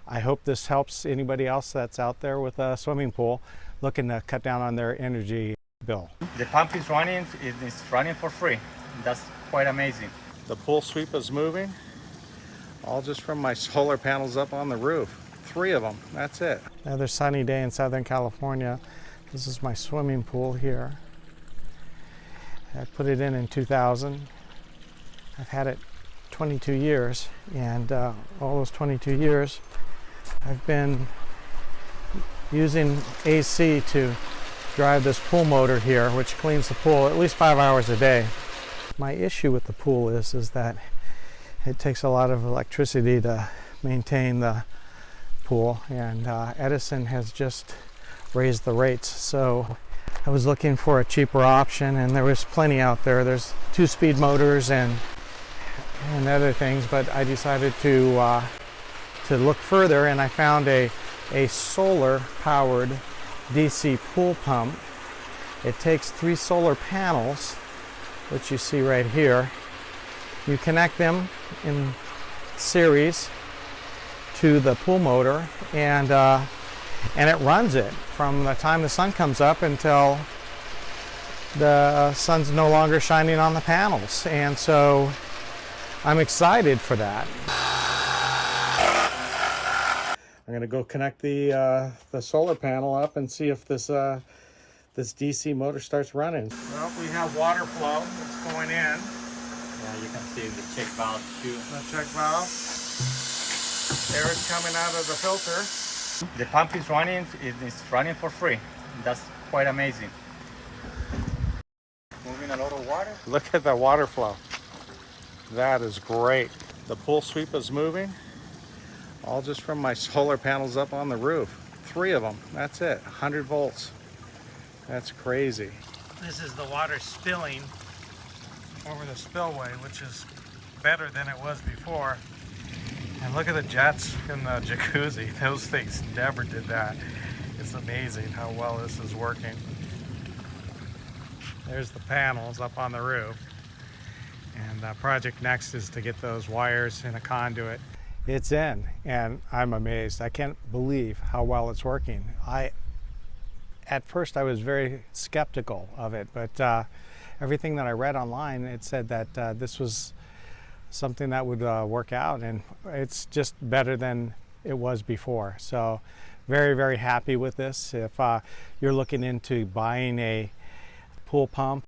I hope this helps anybody else that's out there with a swimming pool looking to cut down on their energy bill. The pump is running, it's running for free. That's quite amazing. The pool sweep is moving, all just from my solar panels up on the roof. 3 of them, that's it. Another sunny day in Southern California. This is my swimming pool here. I put it in 2000. I've had it 22 years, and all those 22 years I've been using AC to drive this pool motor here, which cleans the pool at least 5 hours a day. My issue with the pool is that it takes a lot of electricity to maintain the pool, and Edison has just raised the rates. So I was looking for a cheaper option, and there was plenty out there. There's 2-speed motors and other things, but I decided to look further, and I found a solar-powered DC pool pump. It takes 3 solar panels, which you see right here. You connect them in series to the pool motor, and it runs it from the time the sun comes up until the sun's no longer shining on the panels. And so I'm excited for that. I'm going to go connect the solar panel up and see if this DC motor starts running. Well, we have water flow that's going in. Yeah, you can see the check valve too. The check valve. Air is coming out of the filter. The pump is running, it's running for free. That's quite amazing. Moving a lot of water. Look at the water flow. That is great. The pool sweep is moving, all just from my solar panels up on the roof. 3 of them, that's it, 100 volts. That's crazy. This is the water spilling over the spillway, which is better than it was before. And look at the jets in the jacuzzi. Those things never did that. It's amazing how well this is working. There's the panels up on the roof. And project next is to get those wires in a conduit. It's in, and I'm amazed. I can't believe how well it's working. At first I was very skeptical of it, but everything that I read online, it said that this was something that would work out, and it's just better than it was before. So very, very happy with this. If you're looking into buying a pool pump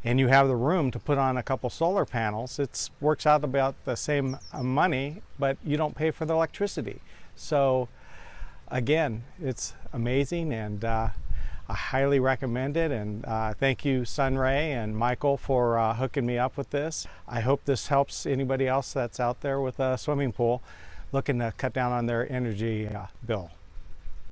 and you have the room to put on a couple solar panels, it works out about the same money, but you don't pay for the electricity. So again, it's amazing, and I highly recommend it. And thank you, SunRay and Michael, for hooking me up with this. I hope this helps anybody else that's out there with a swimming pool looking to cut down on their energy bill.